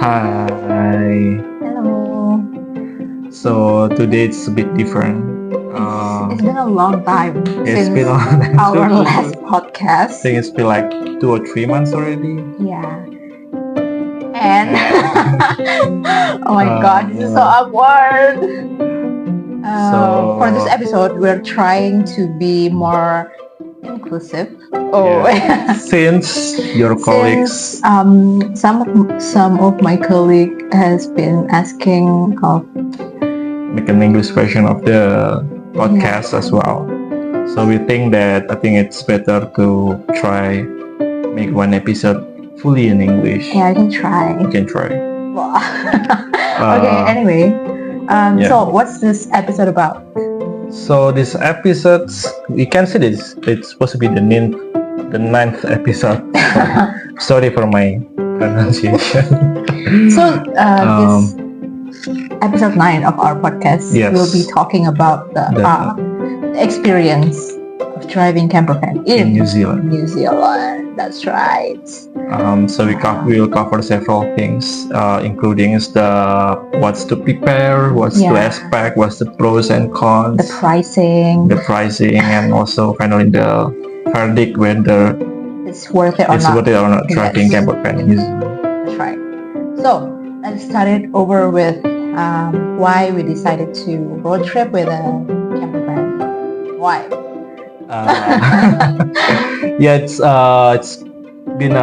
Hi. Hello. So today it's a bit different. It's been a long time It's since been on. our last I podcast. think it's been like 2 or 3 months already. Yeah. And oh my Uh, god, this is so awkward. For this So episode, we're trying to be more inclusive. Oh, since your colleagues, since some of my colleague has been asking of make an English version of the podcast as well. So we think that I think it's better to try make one episode fully in English. yeah, I can try. You can try. Okay. Anyway, yeah. so what's this episode about? So this episodes, we can say this. It's supposed to be the ninth episode. Sorry for my pronunciation. So this episode 9 of our podcast Yes. will be talking about the experience of driving campervan in In New Zealand. New Zealand. That's right. So we will cover several things, including what's to prepare, what's to Yeah. expect, what's the pros and cons, The pricing, and also finally the verdict whether it's worth it or it's not. worth it or not driving Yes. campervan in New Zealand. That's right. So let's start it over with why we decided to road trip with a campervan. Why? Yeah, it's been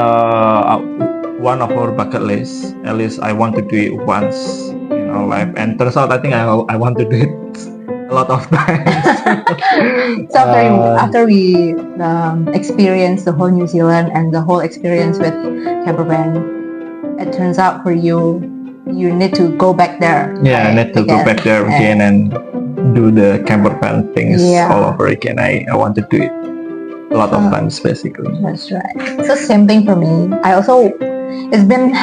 one of our bucket lists. At least I want to do it once in our life, and turns out I think I want to do it a lot of times. So after we experience the whole New Zealand and the whole experience with campervan, it turns out for you need to go back there. Yeah, I need to go back there again and do the campervan things all over again. I want to do it a lot of times, basically. That's right. So same thing for me. I also, it's been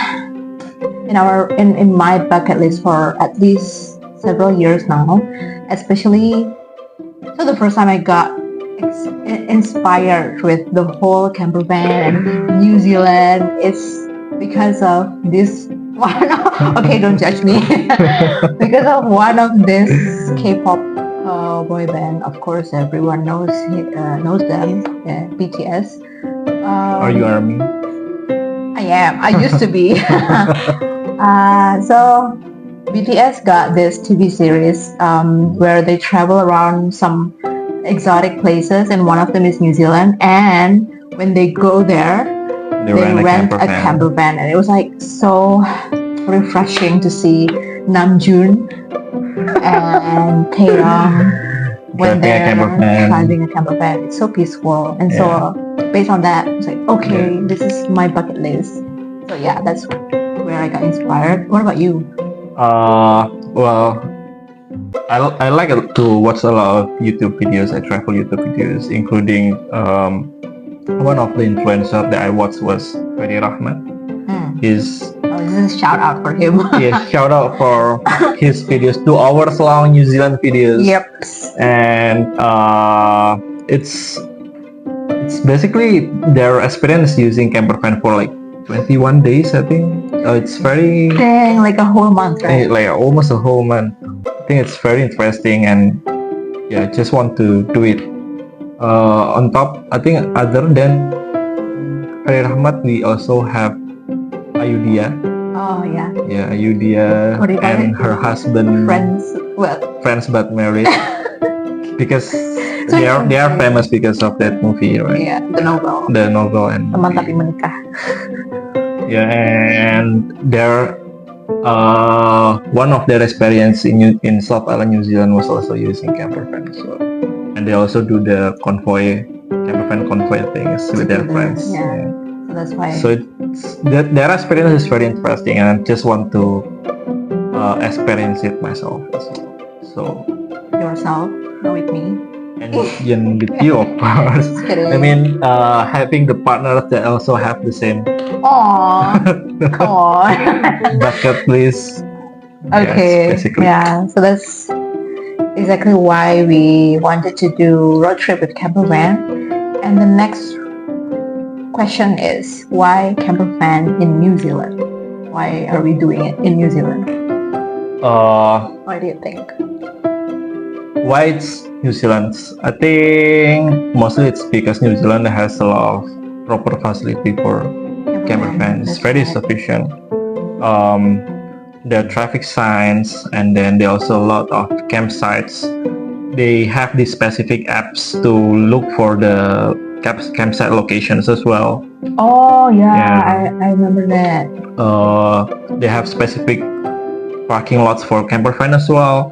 in my bucket list for at least several years now. Especially, so the first time I got inspired with the whole campervan and New Zealand is because of this one. Okay, don't judge me. Because of one of this K-pop boy band. Of course, everyone knows them. BTS. Are you ARMY? I am. I used to be. So BTS got this TV series where they travel around some exotic places, and one of them is New Zealand. And when they go there, they rent a campervan, and it was like so refreshing to see Namjoon and Taeyong when they're driving a campervan. It's so peaceful, and so based on that, it's like okay, this is my bucket list. So yeah, that's where I got inspired. What about you? Well, I like to watch a lot of YouTube videos. I travel YouTube videos, including one of the influencers that I watched was Fadi Rahmat. This is a shout out for him. Yes, shout out for his videos, 2 hours long New Zealand videos. Yep. And it's basically their experience using campervan for like 21 days, I think. It's very... Dang, like a whole month, right? Like almost a whole month. I think it's very interesting, and yeah, I just want to do it. On top, I think other than Fadi Rahmat, we also have Ayudhya. Oh yeah. Yeah, Ayudhya and her husband. Friends but married. Because so they are famous because of that movie, right? Yeah, the novel. The novel and Teman Tapi Menikah. Yeah, and they're one of their experience in South Island, New Zealand was also using campervan. So, and they also do the campervan convoy things with their friends. Yeah. So that's why. So their experience is very interesting, and I just want to experience it myself as well. So yourself, not with me. And with you, of course. I mean, having the partners that also have the same. Aww, come on. Bucket list. Okay. Yes, basically. Yeah. So that's exactly why we wanted to do road trip with campervan. And the next question is, why campervan in New Zealand? Why are we doing it in New Zealand? Why do you think? Why it's New Zealand? I think mostly it's because New Zealand has a lot of proper facility for campervan. It's very sufficient. There are traffic signs, and then there are also a lot of campsites. They have these specific apps to look for the campsite locations as well. Oh yeah. I remember that. They have specific parking lots for campervan as well.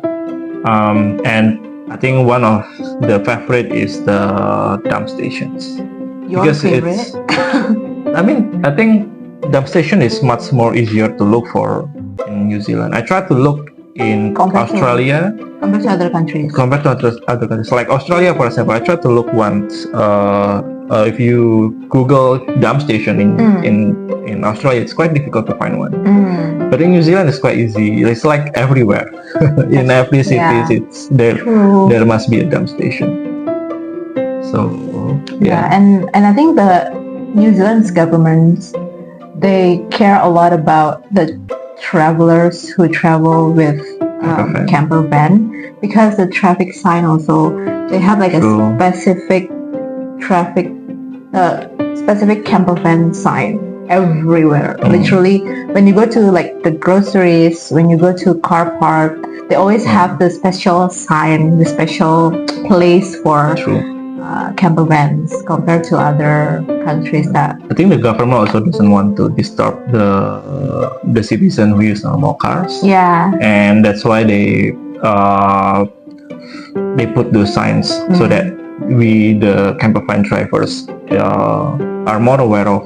And I think one of the favorite is the dump stations. Your Because favorite? I think dump station is much more easier to look for in New Zealand. I tried to look in Australia compared to other countries. Compared to other countries, like Australia, for example, I tried to look once. If you Google dump station in Australia, it's quite difficult to find one. But in New Zealand, it's quite easy. It's like everywhere. In every city, it's there. True. There must be a dump station. So and I think the New Zealand's government, they care a lot about the travelers who travel with campervan, because the traffic sign also, they have like a specific specific campervan sign everywhere. Literally, when you go to like the groceries, when you go to car park, they always have the special sign, the special place for campervans compared to other countries. That I think the government also doesn't want to disturb the citizen who use normal cars. Yeah. And that's why they put those signs so that we, the campervan drivers, are more aware of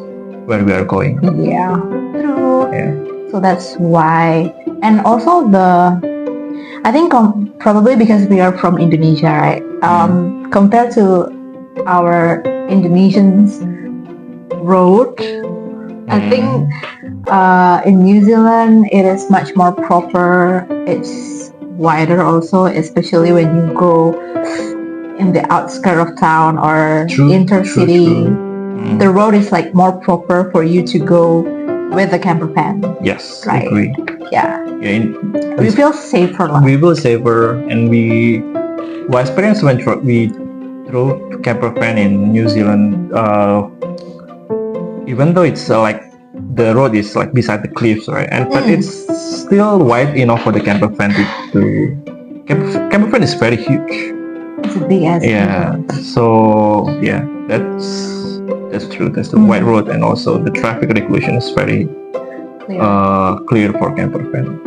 where we are going. Yeah. True. Yeah. So that's why. And also I think probably because we are from Indonesia, right? Compared to our Indonesians road, I think in New Zealand it is much more proper. It's wider also, especially when you go in the outskirts of town or intercity. The road is like more proper for you to go with the campervan. Yes, right. I agree. Yeah. We feel safer. We feel safer, and we experience when we drove campervan in New Zealand. Even though it's like the road is like beside the cliffs, right? But it's still wide enough for the campervan to campervan is very huge. It's a big ass. Yeah. So yeah, that's true. That's the wide road, and also the traffic regulation is very clear for campervan.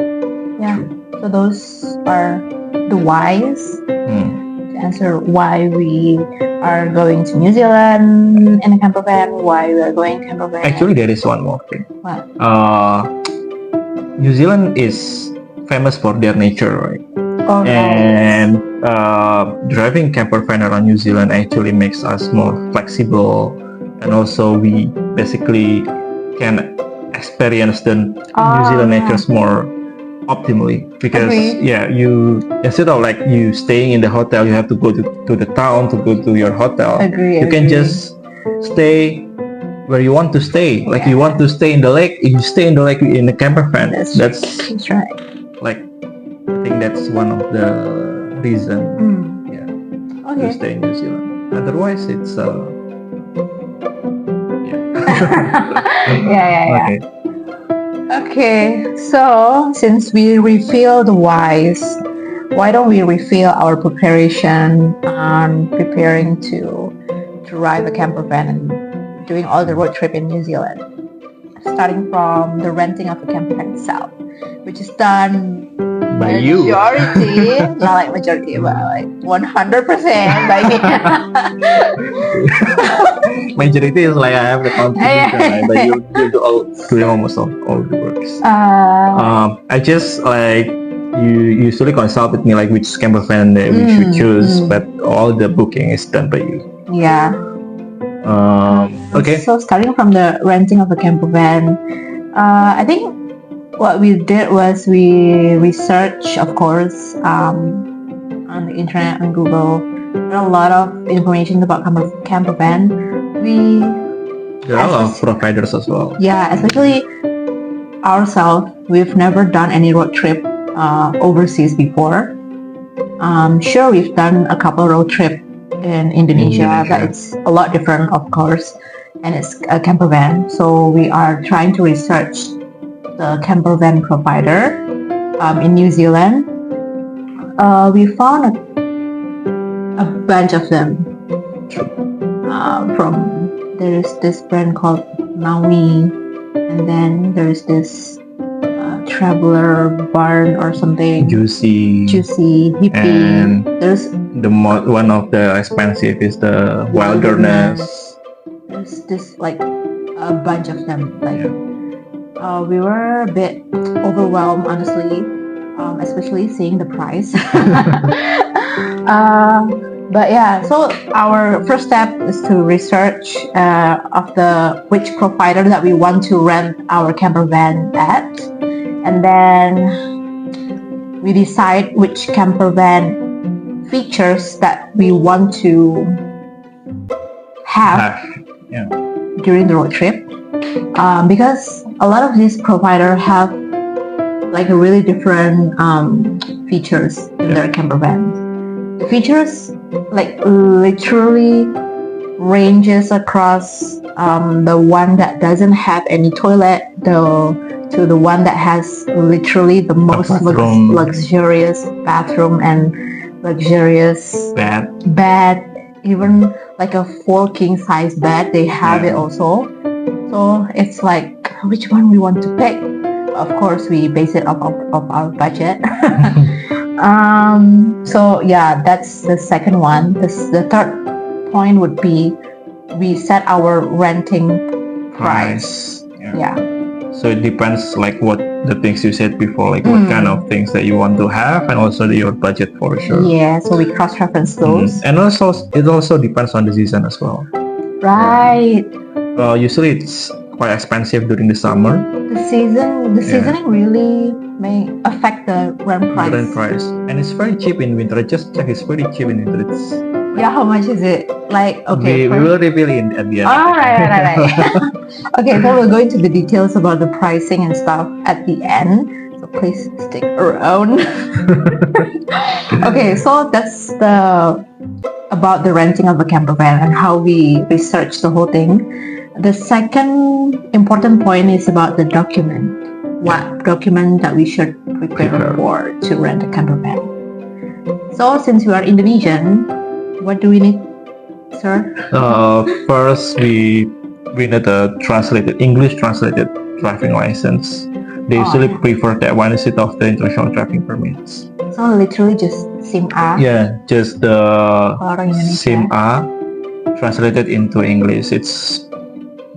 Yeah. So those are the whys. To answer why we are going to New Zealand in a campervan, why we are going campervan. Actually, there is one more thing. What? New Zealand is famous for their nature, right? Oh, and driving campervan around New Zealand actually makes us more flexible, and also we basically can experience the New Zealand natures more optimally, because you, instead of like you staying in the hotel, you have to go to the town to go to your hotel. You can just stay where you want to stay. Like you want to stay in the lake, you stay in the lake in the campervan. That's right. Like I think that's one of the reasons to stay in New Zealand. Otherwise it's Okay, so since we revealed the whys, why don't we reveal our preparation on preparing to drive a campervan and doing all the road trip in New Zealand? Starting from the renting of a campervan itself, which is done by you. Majority, not like majority, but like 100% by me. Majority is like I have the contribution, but you doing almost all the works. I just like you usually consult with me like which campervan we should choose, but all the booking is done by you. Yeah. Okay. So starting from the renting of a campervan, I think what we did was we researched, of course, on the internet, on Google. There are a lot of information about campervan. There are a lot of providers as well. Yeah, especially ourselves, we've never done any road trip overseas before. Sure, we've done a couple road trip in Indonesia, but it's a lot different, of course, and it's a campervan. So we are trying to research the campervan provider in New Zealand. We found a bunch of them. There's this brand called Maui, and then there's this Traveler Barn or something. Juicy, Hippie. And there's one of the expensive is the Wilderness. There's this like a bunch of them. We were a bit overwhelmed, honestly, especially seeing the price. But yeah, so our first step is to research of which provider that we want to rent our camper van at, and then we decide which camper van features that we want to have during the road trip, because a lot of these providers have like a really different features in their camper vans. The features like literally ranges across the one that doesn't have any toilet to the one that has literally the most luxurious bathroom and luxurious bed, even like a 4 king size bed they have it also. So it's like which one we want to pick. Of course we base it off of our budget. So yeah, that's the second one. The third point would be we set our renting price. Yeah. So it depends like what the things you said before, like what kind of things that you want to have, and also your budget for sure. Yeah, so we cross-reference those. And also it also depends on the season as well. Right. Usually it's quite expensive during the summer. The seasoning really may affect the rent price. The rent price, and it's very cheap in winter. I just check, it's very cheap in winter. It's how much is it? Like okay, we will reveal it at the end. Oh, right. Okay, so we'll go into the details about the pricing and stuff at the end. So please stick around. Okay, so that's about the renting of a camper van and how we research the whole thing. The second important point is about the document. What document that we should prepare for to rent a camper van? So since you are Indonesian, what do we need, sir? First we need a English translated driving license. They usually prefer that one instead of the international driving permits. So literally just SIM A? Yeah, just the SIM A translated into English.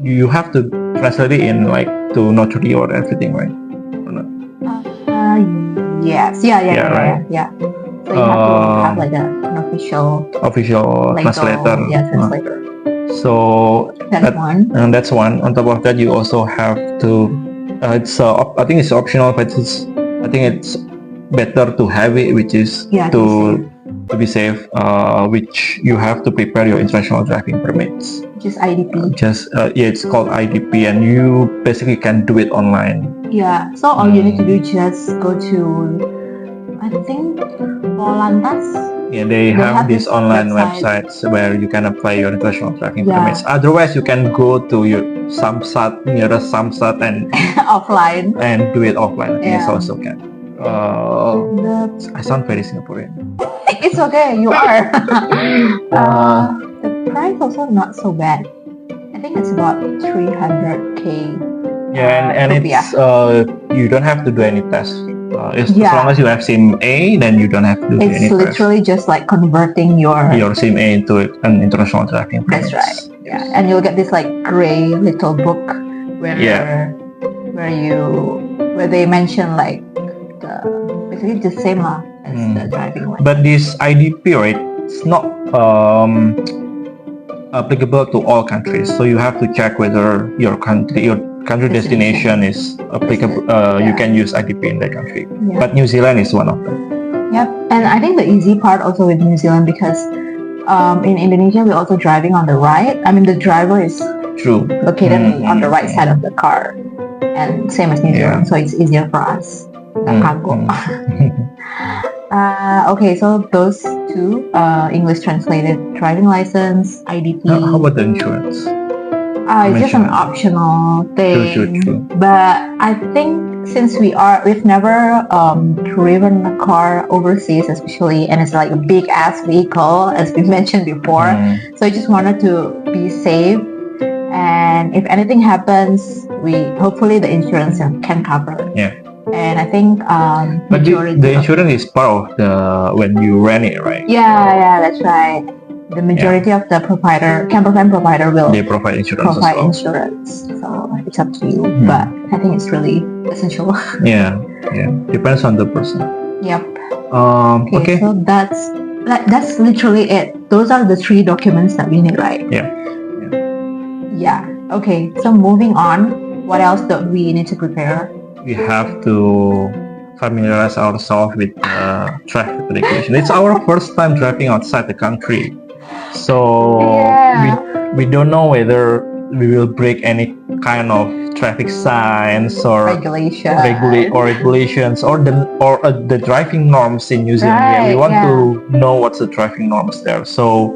You have to translate it in like to notary or everything, right? Or not? Yes. Yeah. So you have to have like an official translator. Yeah, translator. So that's one. On top of that, you also have to. I think it's optional, but I think it's better to have it, which is to be safe. Which you have to prepare your international driving permits. Just IDP. It's called IDP, and you basically can do it online. Yeah. So all you need to do is just go to, I think, Polantas. Yeah, they have these online websites where you can apply your international driving permits. Otherwise, you can go to your nearest Samsat and offline and do it offline. I think it's also can. I sound very Singaporean. It's okay, you are. The price also not so bad. I think it's about 300k. Yeah, and it's you don't have to do any tests. As long as you have SIM A, then you don't have to do any tests. It's literally just like converting your SIM A into an international driving permit. That's right. Yeah, and you'll get this like gray little book where they mention like basically the same as the driving one. But this IDP, right, it's not applicable to all countries. So you have to check whether your country destination is applicable. You can use IDP in that country. Yeah. But New Zealand is one of them. Yep. And I think the easy part also with New Zealand, because in Indonesia we're also driving on the right. I mean the driver is located on the right side of the car. and same as New Zealand, so it's easier for us. Cargo. Okay, so those two, English translated driving license, IDP. How about the insurance? It's just an optional thing. True. But I think since we've never driven a car overseas, especially, and it's like a big ass vehicle, as we mentioned before. So I just wanted to be safe, and if anything happens, hopefully the insurance can cover. Yeah. And I think but the insurance is part of the when you rent it, right? Yeah, that's right. The majority of the campervan provider will provide insurance. Insurance, so it's up to you. But I think it's really essential. Yeah, depends on the person. Yep. Okay. So that's literally it. Those are the 3 documents that we need, right? Yeah. Okay. So moving on, what else do we need to prepare? We have to familiarize ourselves with traffic regulation. It's our first time driving outside the country. So we don't know whether we will break any kind of traffic signs or regulations or the driving norms in New Zealand. Right, we want to know what's the driving norms there. So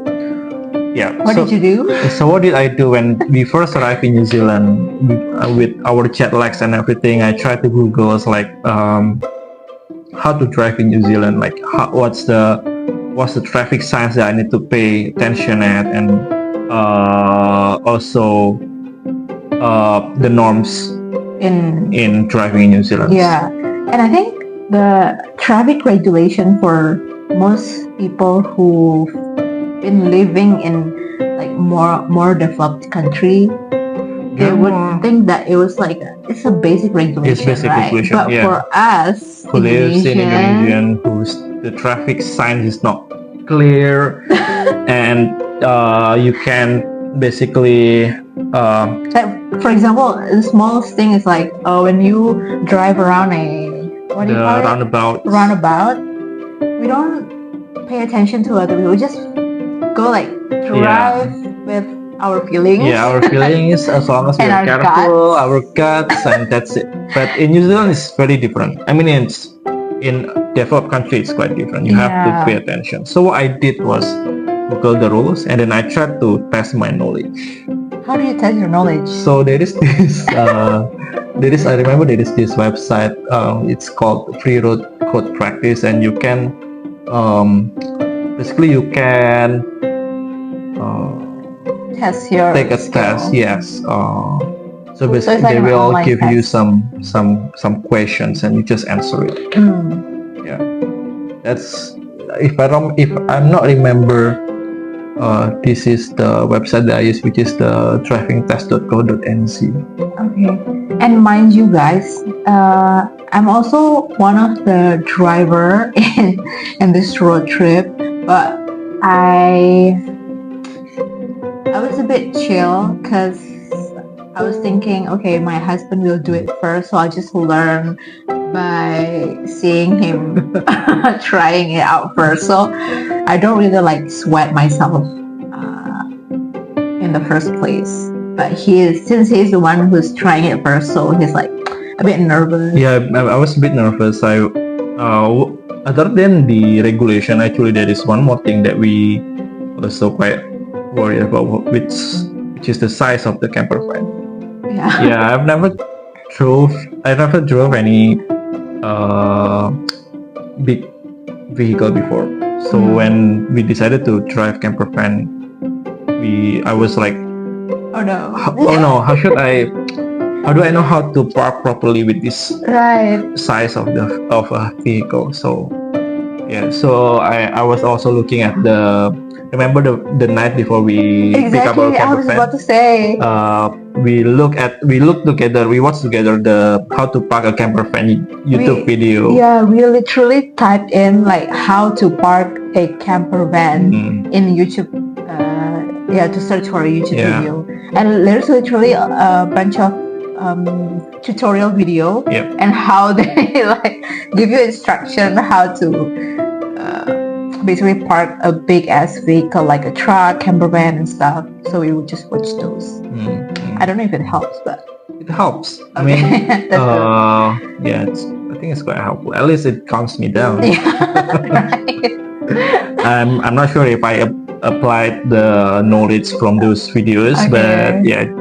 what did you do? So what did I do when we first arrived in New Zealand with our jet lags and everything? I tried to Google like how to drive in New Zealand, like what's the traffic signs that I need to pay attention at, and also the norms in driving in New Zealand. Yeah, and I think the traffic regulation for most people who've been living in like more developed country, they would think that it was like it's a basic regulation. It's basic right? regulation, but for us, who lives in Indonesian, the traffic sign is not clear, and you can basically like, for example, the smallest thing is like when you drive around roundabout, we don't pay attention to other people. We just go like drive with our feelings. Yeah, our feelings, as long as we are careful, our guts, and that's it. But in New Zealand, it's very different. I mean, in developed country, it's quite different. You have to pay attention. So what I did was Google the rules, and then I tried to test my knowledge. How do you test your knowledge? So there is this. I remember there is this website. It's called Free Road Code Practice, and you can basically you can take a test. Yes. So basically, they will give you some questions, and you just answer it. Yeah, that's if I'm not remember. This is the website that I use, which is the drivingtest.co.nz. Okay, and mind you guys, I'm also one of the driver in this road trip, but I was a bit chill because I was thinking, okay, my husband will do it first, so I'll just learn by seeing him trying it out first. So I don't really like sweat myself in the first place. But since he's the one who's trying it first, so he's like a bit nervous. Yeah, I was a bit nervous. Other than the regulation, actually there is one more thing that we also quite worried about, which is the size of the campervan. Yeah, I've never drove any big vehicle before. So when we decided to drive campervan, I was like, oh no, how do I know how to park properly with this size of a vehicle? So I was also looking at remember the night before we pick up our campervan. I was about to say. We watched together the how to park a campervan YouTube video. Yeah, we literally typed in like how to park a campervan in YouTube. To search for a YouTube video, and there's literally a bunch of tutorial video and how they like give you instruction how to basically park a big ass vehicle like a truck, campervan and stuff. So we would just watch those. I don't know if it helps, but it helps. I Okay. mean, That's good. yeah, I think it's quite helpful. At least it calms me down. Yeah, right. I'm not sure if I applied the knowledge from those videos, Okay. but yeah, it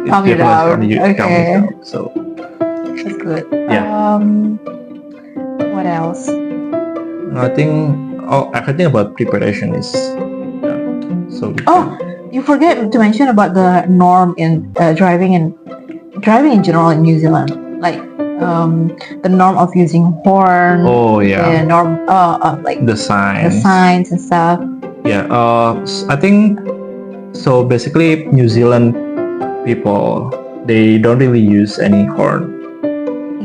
Calm you definitely down. calms me Okay. down. So That's good. yeah. What else? I think everything about preparation is done. So we Oh, you forget to mention about the norm in driving in general in New Zealand, like the norm of using horn. Oh yeah, The norm, like the the signs. signs and stuff. Yeah. I think so. Basically, New Zealand people, they don't really use any horn.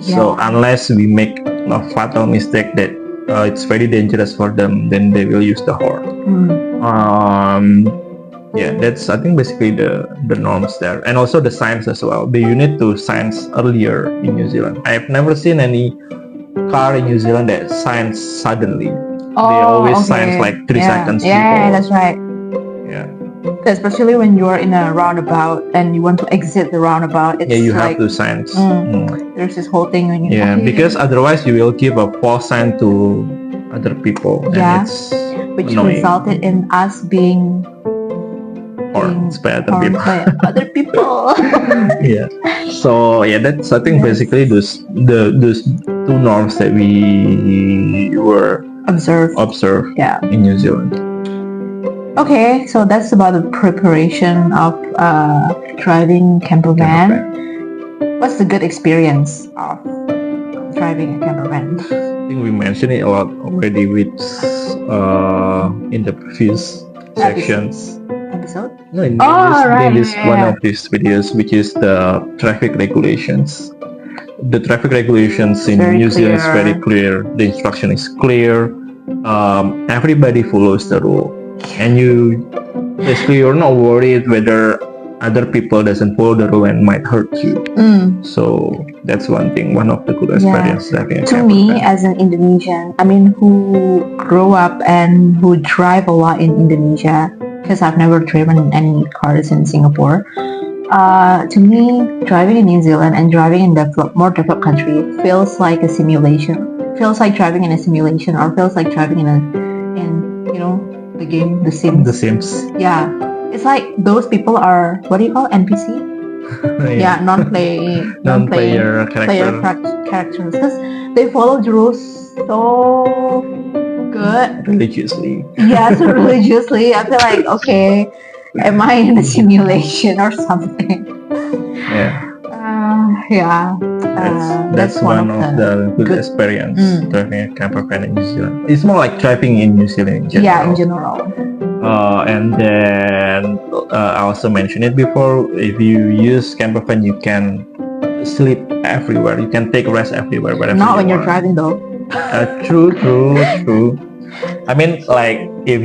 So Yeah. unless we make a fatal mistake that it's very dangerous for them, then they will use the horn. Yeah, that's I think basically the norms there, and also the signs as well. You need to signs earlier in New Zealand. I've never seen any car in New Zealand that signs suddenly. They always signs like 3 seconds before. Yeah, that's right. Yeah. Especially when you're in a roundabout and you want to exit the roundabout, it's Yeah, you have like to signs. there's this whole thing when you Yeah, because otherwise you will give a false sign to other people. Yeah, and it's which annoying. resulted in us being Horns by other harmed people. by other people. Yeah. So yeah, that's I think Yes. basically those two norms that we were Observe. Yeah. in New Zealand. Okay, so that's about the preparation of driving campervan. What's the good experience of driving a campervan? I think we mentioned it a lot already with in the previous sections. Episode? No, in Right, this yeah, one yeah. of these videos, which is the traffic regulations. The traffic regulations in Very New Zealand is clear. very clear. The instruction is clear. Everybody follows the rule, and you're not worried whether other people doesn't follow the rule and might hurt you. So that's one thing, one of the good experiences having a To me, campervan. as an Indonesian, I mean, who grew up and who drive a lot in Indonesia, because I've never driven any cars in Singapore. To me, driving in New Zealand and driving in more developed country feels like a simulation. Feels like driving in a simulation, or feels like driving in the game, The Sims. The Sims. Yeah, it's like those people are, what do you call, NPC? Yeah, non-player characters, because they follow the rules so good. Religiously. Yeah, so religiously. I feel like, okay, am I in a simulation or something? Yeah. That's one of the good experience driving a campervan in New Zealand. It's more like driving in New Zealand in general. Yeah, in general. And then I also mentioned it before. If you use campervan, you can sleep everywhere. You can take rest everywhere. Not when you're driving though. True. I mean, like if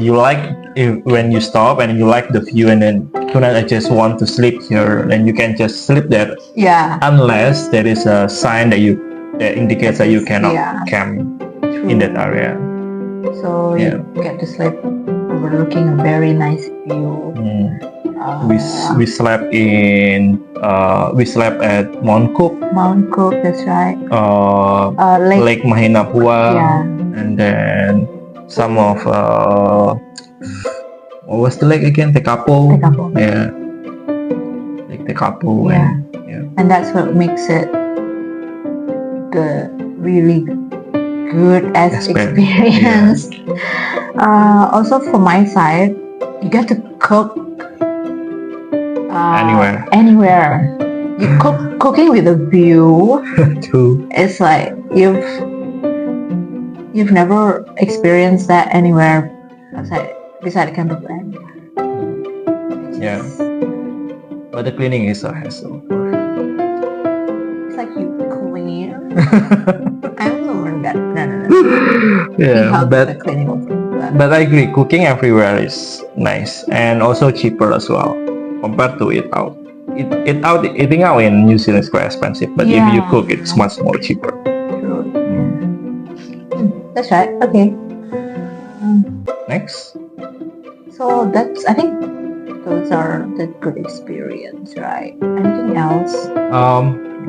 when you stop and you like the view, and then tonight I just want to sleep here, then you can just sleep there. Yeah. Unless there is a sign that indicates that you cannot camp in that area. So you get to sleep overlooking a very nice view. We slept at Mount Cook. Mount Cook, that's right. Lake Mahinapua. Yeah. And then some of what was the lake again? Tekapo. Yeah. Lake Tekapo. Yeah. And that's what makes it the really good experience. Also, from my side, you get to cook anywhere. You cooking with a view. True. It's like you've never experienced that anywhere beside a campervan. Yeah. But the cleaning is a hassle. It's like you clean. I don't know that. No. Yeah, but I agree. Cooking everywhere is nice and also cheaper as well compared to eating out. Eating out in New Zealand is quite expensive, but if you cook, it's much more cheaper. True. That's right. Okay. Next. So I think those are the good experience, right? Anything else?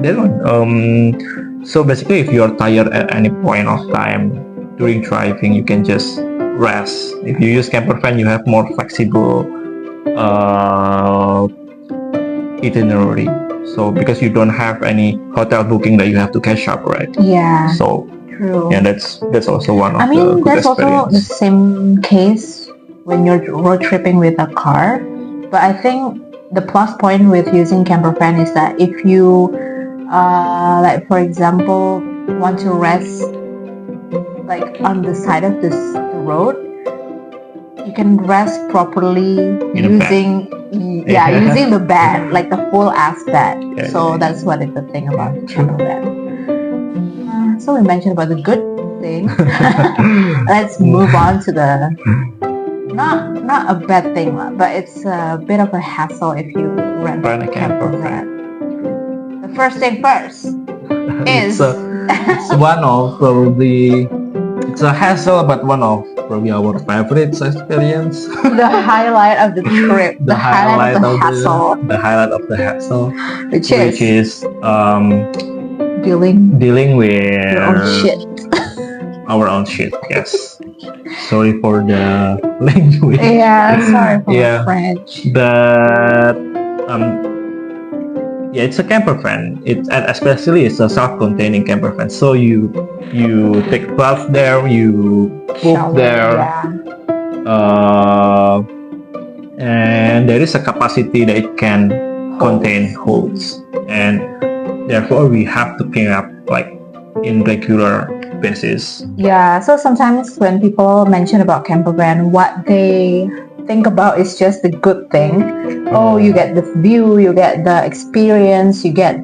That one. So basically, if you are tired at any point of time during driving, you can just rest. If you use Campervan, you have more flexible itinerary. So because you don't have any hotel booking that you have to catch up, right? Yeah. So True. yeah, that's also one of I the mean, good that's also the experience. same case when you're road tripping with a car. But I think the plus point with using Campervan is that if you, like for example, want to rest like on the side of the road, you can rest properly In a using using the bed, like the full ass bed. Yeah, So yeah. that's what is the thing about the Campervan. So we mentioned about the good thing. Let's move on to the not a bad thing, but it's a bit of a hassle if you rent Rent a a campervan. The first thing first is it's one of probably it's a hassle, but one of probably our favorite experience. the highlight of the trip, the highlight of the hassle, the highlight of the hassle, which is dealing with your own shit. our own shit. Yes. Sorry for the language. Yeah, sorry for Yeah. the French. But yeah, it's a campervan. Especially it's a self-containing campervan. So you take bath there, you poop Shower, there, yeah. And there is a capacity that it can contain holds, and therefore we have to clean up like in regular basis. Yeah, so sometimes when people mention about campervan, what they think about is just the good thing. Oh, you get the view, you get the experience, you get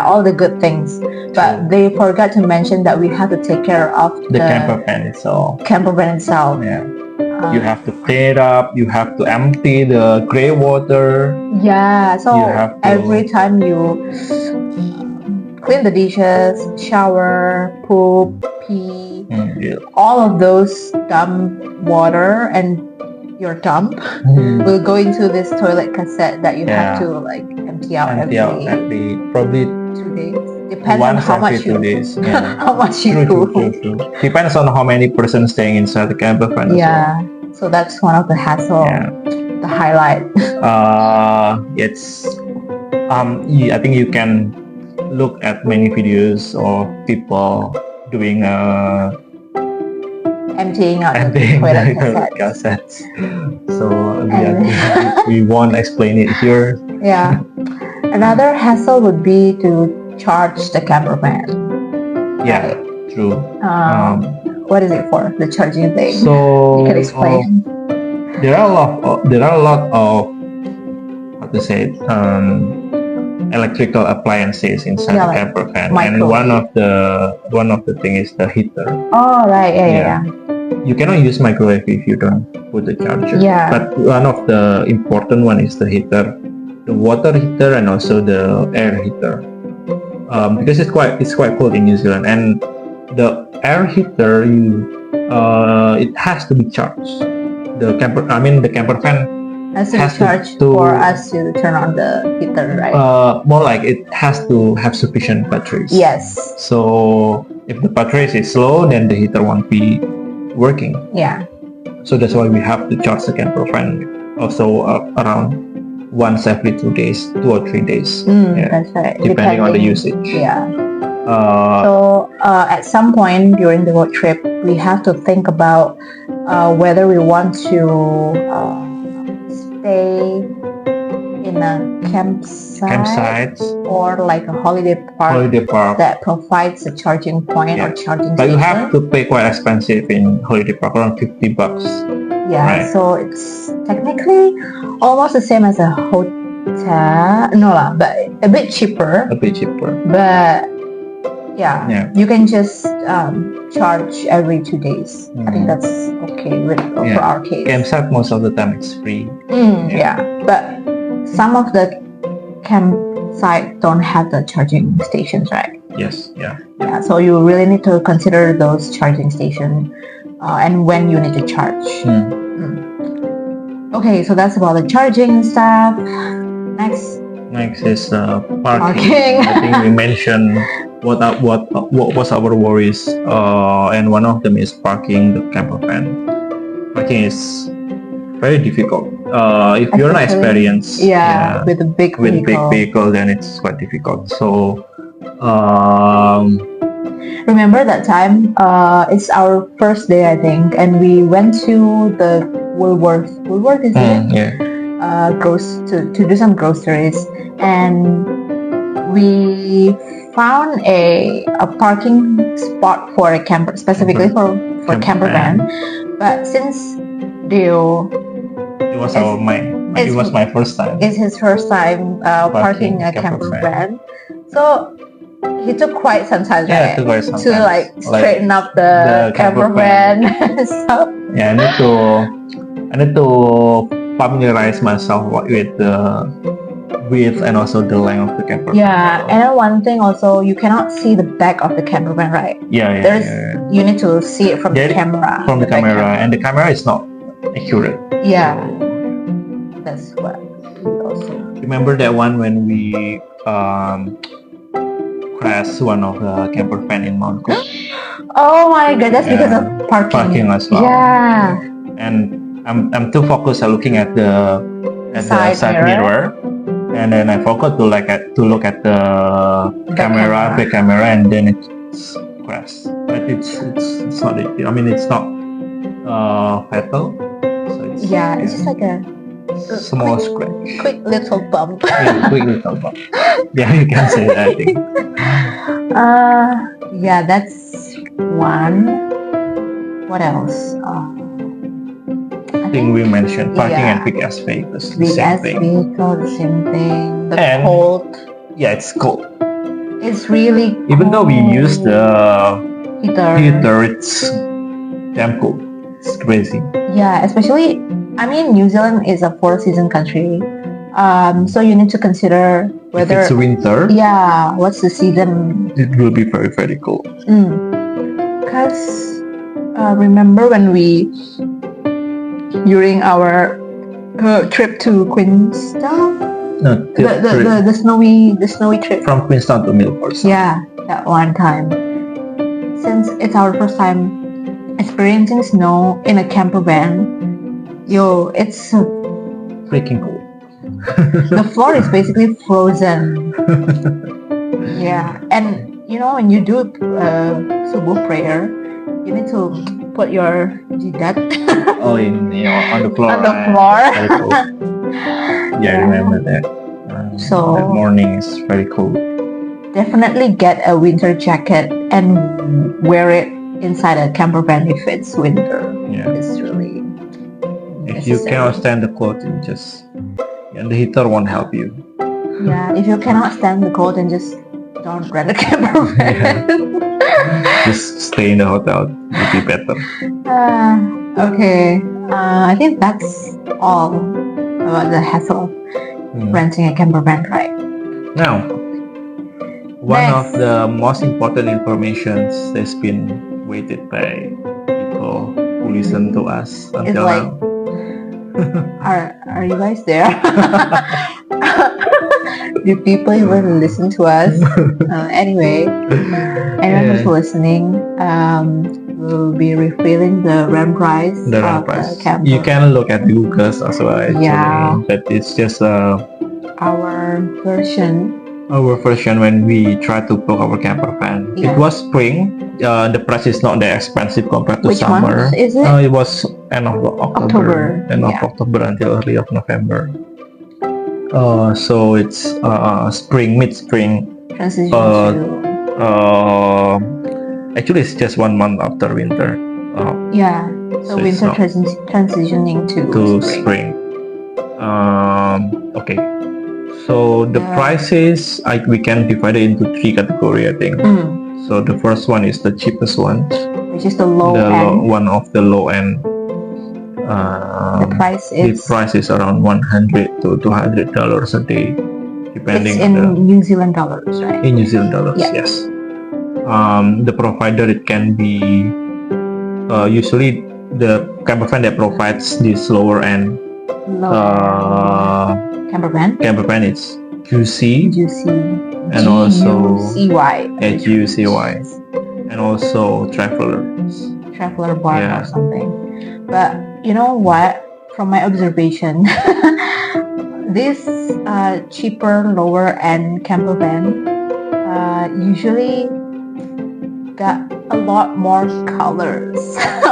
all the good things. But they forgot to mention that we have to take care of the campervan itself. Yeah. You have to clean it up, you have to empty the gray water. Yeah, so every time you clean the dishes, shower, poop, pee, all of those dump water and your dump will go into this toilet cassette that you have to like empty out every probably 2 days. Depends on how much you how much you poop. True. Depends on how many persons staying inside the campervan. Yeah, so that's one of the hassle. Yeah. The highlight. It's I think you can look at many videos of people doing emptying out the toilet cassettes. So we won't explain it here. Yeah. Another hassle would be to charge the campervan. Yeah, true. What is it for? The charging thing. So you can explain. There are a lot of how to say it, electrical appliances inside the campervan, and one of the thing is the heater. Oh right, yeah. You cannot use microwave if you don't put the charger. Yeah. But one of the important one is the heater, the water heater, and also the air heater. Because it's quite cold in New Zealand, and the air heater it has to be charged. The campervan has to be charged for us to turn on the heater, right? More like it has to have sufficient batteries. Yes. So if the batteries is low, then the heater won't be working. Yeah. So that's why we have to charge the campervan also around once every 2 days, 2 or 3 days. That's right. Depending on the usage. Yeah. So at some point during the road trip, we have to think about whether we want to stay in a campsite or like a holiday park that provides a charging point or charging station. But you have to pay quite expensive in holiday park, around $50. Yeah, right. So it's technically almost the same as a hotel. No lah, but a bit cheaper. But yeah, you can just charge every 2 days. I think that's okay for our case. Campsite most of the time it's free. But some of the campsites don't have the charging stations, right? Yes. Yeah. So you really need to consider those charging stations and when you need to charge. Okay, so that's about the charging stuff. Next is Parking. I think we mentioned what was our worries, and one of them is parking the camper van. Parking is very difficult. If you're not experienced, with a big vehicle, then it's quite difficult. So, remember that time? It's our first day, I think, and we went to the Woolworth. Woolworth is it? yeah. To do some groceries, and we found a parking spot for a camper, specifically for camper van. But since Dheo, it was my first time. It's his first time parking a camper van. So he took quite some time, right? To like straighten up the camper van. So yeah, I need to familiarize myself with the width and also the length of the camper van. Yeah, and then one thing also, you cannot see the back of the camper van, right? You need to see it from the camera. From the camera, and the camera is not accurate. Yeah, that's what we also remember that one when we crashed one of the camper van in Mount Cook. Oh my god, that's because of parking as well. Yeah, and I'm too focused on looking at the side mirror, and then I forgot to look at the camera, and then it's crashed. But it's not. I mean, it's not fatal. So it's just like a small scratch, quick little bump. Quick little bump. Yeah, you can say that, I think. Yeah, that's one. What else? I think we mentioned parking and big ass vehicles. The same thing. The cold. Yeah, it's cold. It's really cold. Even though we use the heater, it's damn cold. It's crazy. Yeah, especially, I mean, New Zealand is a 4-season country. So you need to consider whether if it's winter. Yeah, what's the season? It will be very, very cold. Because remember when during our trip to Queenstown? No, the snowy trip from Queenstown to Milford. Yeah, that one time. Since it's our first time experiencing snow in a camper van, it's freaking cold. The floor is basically frozen. Yeah, and when you do subuh prayer, you need to put your jidat on the floor. On the floor. Yeah, I remember that. So that morning is very cold. Definitely get a winter jacket and wear it inside a camper van if it's winter. Yeah, it's really. If you cannot stand the cold, and the heater won't help you. Yeah, if you cannot stand the cold, then just don't rent a camper van. Just stay in the hotel. It'll be better. Okay. I think that's all about the hassle of renting a camper van, right? Now, one of the most important informations that's been waited by people who listen to us until now. Are you guys there? Do people even listen to us? Anyway, anyone who's listening, we'll be revealing the RAM price of the camper. You can look at Google as well. Actually. Yeah, but it's just our version. Our version when we try to book our camper van. Yeah. It was spring. The price is not that expensive compared to Which summer. month is it? It was end of October. End of October until early of November. So it's mid-spring. Transition actually it's just 1 month after winter. So winter transitioning to spring. Okay. So the prices we can divide it into 3 categories, I think. So the first one is the cheapest one, which is the low end. One of the low end. The price is around $100 to $200 a day, depending. It's in New Zealand dollars, right? In New Zealand dollars, yes. The provider, it can be usually the camper van that provides this lower end Campervan. Campervan it's QC Juicy. and also G-U-C-Y. HUCY and also Traveler. Traveler bar Yeah. or something. But you know what? From my observation, this cheaper, lower end campervan usually got a lot more colors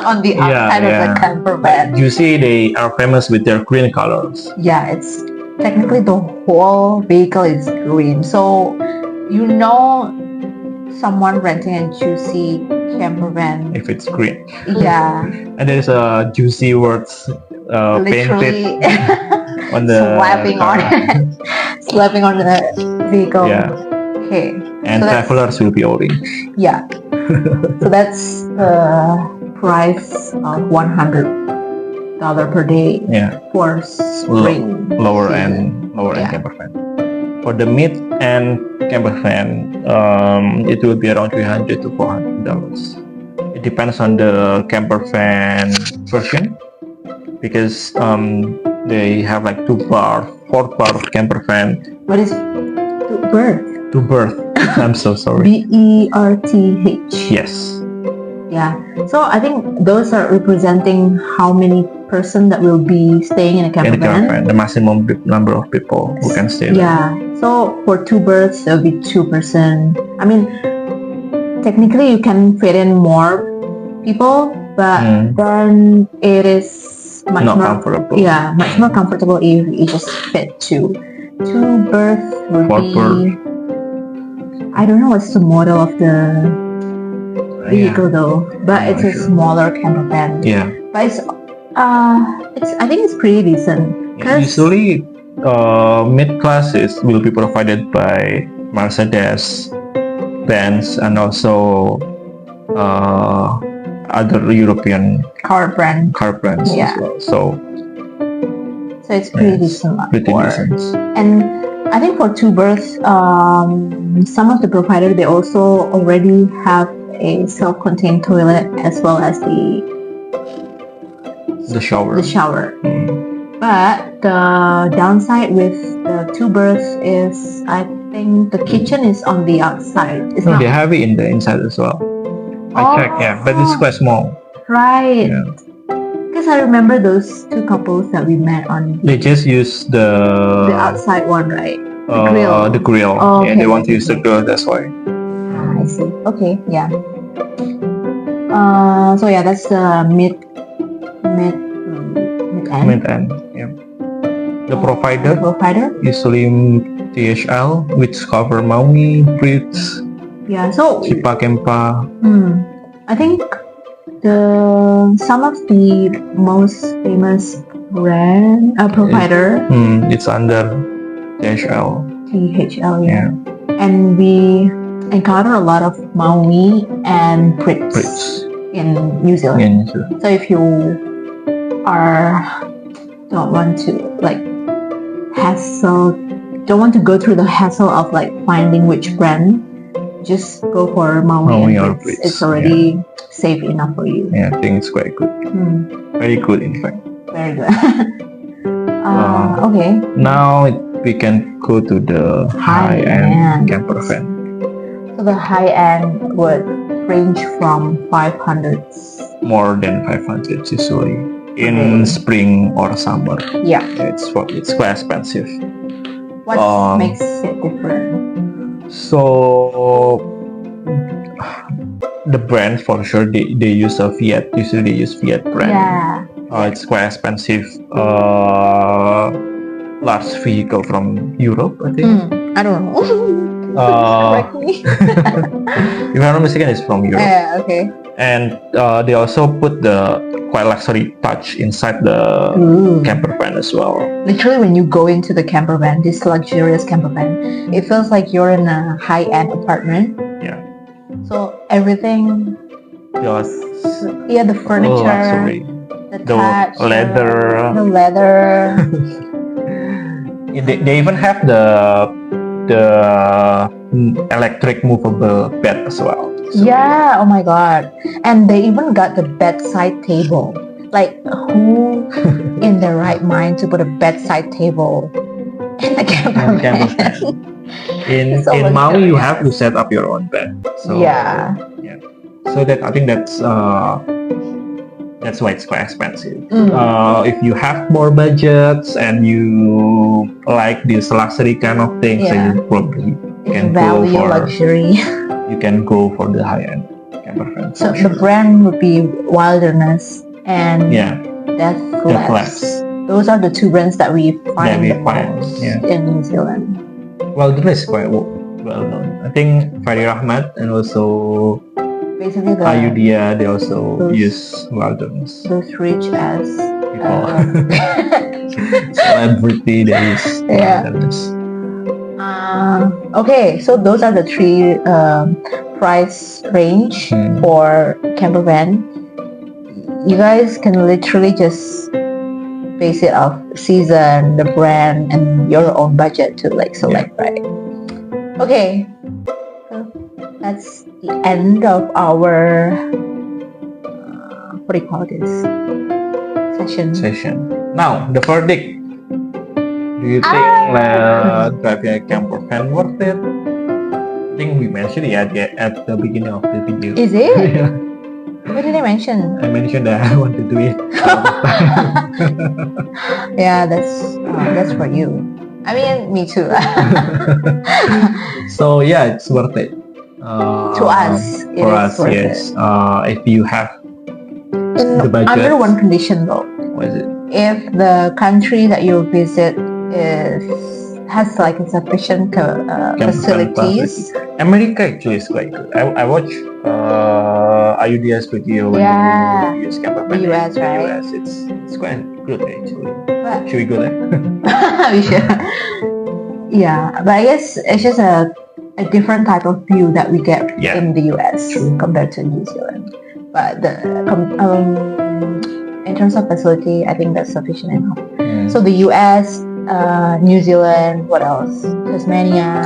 on the outside of the campervan. You see, they are famous with their green colors. Yeah, it's technically the whole vehicle is green. So you know someone renting a juicy campervan if it's green. Yeah. And there's a juicy words Literally painted on the slapping car. on it. Slapping on the vehicle. Yeah. Okay. And So travelers will be orange. Yeah. So that's the price of $100 per day Yeah. for spring. Lower season. end campervan. For the mid-end campervan, it will be around $300 to $400. It depends on the campervan version because they have like 4-bar campervan. What is birth? To birth. I'm so sorry. BERTH. Yes. Yeah. So I think those are representing how many person that will be staying in a In the campervan. campervan, the maximum number of people who can stay there. Yeah. So for 2 berths, there'll be 2 person. I mean, technically you can fit in more people, but then it is much Not more comfortable. Yeah, much more comfortable if you just fit 2. 2 berths would Four be. berth. I don't know what's the model of the vehicle though, but I'm it's not a sure. smaller campervan. Yeah. But it's I think it's pretty decent. Usually, mid classes will be provided by Mercedes, Benz, and also other European car brand. car brands Yeah. as well. So So it's pretty yes, decent. pretty for- decent. And I think for 2 berths, some of the providers they also already have a self-contained toilet as well as the The shower. But the downside with the 2 berths is I think the kitchen is on the outside. It's No, not they have it in the inside as well. I checked, yeah, but it's quite small. right. Yeah. Because I remember those 2 couples that we met on They just use the the outside one, right? grill. The grill. Oh, Yeah, okay, they want to okay, use the grill. That's why. I see. Okay, yeah. So yeah, that's the mid end. Mid-end. Yeah. The The provider provider. usually THL, which cover Maui, Brits, Yeah. So Chipa Kempa. I think some of the most famous brand provider It's under THL. THL. Yeah. And we encounter a lot of Maui and Brits Brits. in New Zealand. Yeah, New Zealand. So if you don't want to don't want to go through the hassle of finding which brand, just go for Maui or and Brits, it's already safe enough for you. Yeah, I think it's quite good. Very good, in fact. Very good. Okay. Now we can go to the high-end High-end. campervan. So the high end would range from 500s. More than 500 usually in spring or summer. Yeah. It's quite expensive. What Um, makes it different? So the brand for sure they use a Fiat. Usually they use Fiat brand. Yeah. It's quite expensive. Large vehicle from Europe, I think. I don't know. Correct me. If I'm not mistaken, it's from Europe. Yeah. Okay. And they also put the quite luxury touch inside the Ooh. camper van as well. Literally, when you go into the camper van, this luxurious camper van, it feels like you're in a high-end apartment. Yeah. So everything, Just the furniture, luxury. the The touch, leather. the leather. They even have the electric movable bed as well. So Yeah. Oh my God. And they even got the bedside table. Like, who in their right mind to put a bedside table in the campervan? In So Maui, you luxurious. have to set up your own bed. So Yeah. So that I think that's why it's quite expensive. Mm. If you have more budgets and you like this luxury kind of things, Yeah. then you probably can Value go for luxury. you can go for the high end campervan. So the brand would be Wilderness and Yeah, Death Death Labs. Labs. Those are the two brands that we find we the find, most yeah. in New Zealand. Wilderness is quite well known. I think Fadi Rahmat and also Basically, Ayudhya, they also those- use Wilderness. those rich as People, celebrity, they use Yeah. Wilderness. Okay, so those are the three price range for campervan. You guys can literally just base it off season, the brand, and your own budget to like select, right? Okay, so that's the end of our what do you call this session? Now the verdict. Do you think driving a campervan worth it? I think we mentioned it at the beginning of the video. Is it? What did I mention? I mentioned that I want to do it. Yeah, that's for you. I mean, me too. So yeah, it's worth it. To us, it for is us, worth yes. If you have the budget. Under one condition though. What is it? If the country that you visit has like sufficient facilities. America actually is quite good. I watched Ayudhya's video when you use campervan. The US, right? US, it's quite good actually. But Should we go there? we should. Yeah, but I guess it's just a different type of view that we get in the US compared to New Zealand. But in terms of facility, I think that's sufficient enough. So the US, New Zealand, what else? Tasmania,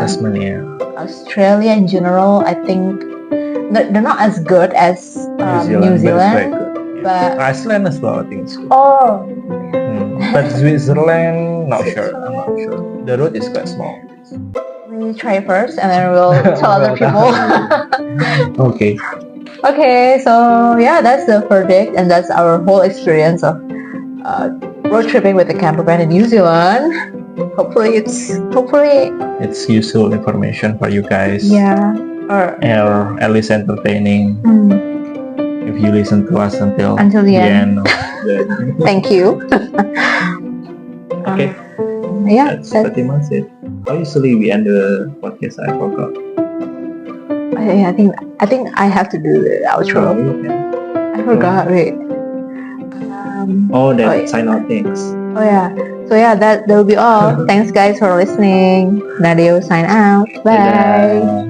Australia in general, I think they're not as good as New Zealand, but Iceland as well, I think it's good. Oh, but Switzerland, not sure. I'm not sure. The road is quite small. We try it first, and then we'll tell other people. Okay. Okay, so yeah, that's the verdict, and that's our whole experience of road tripping with the campervan in New Zealand. Hopefully it's useful information for you guys. Yeah, or at least entertaining. If you listen to us until the end. Thank you. Okay. Yeah, that's pretty much it. How usually we end the podcast? I forgot. I think I have to do the outro. I forgot. Wait. Sign out things. Oh yeah. So yeah, that will be all. Thanks guys for listening. Nadya sign out. Bye.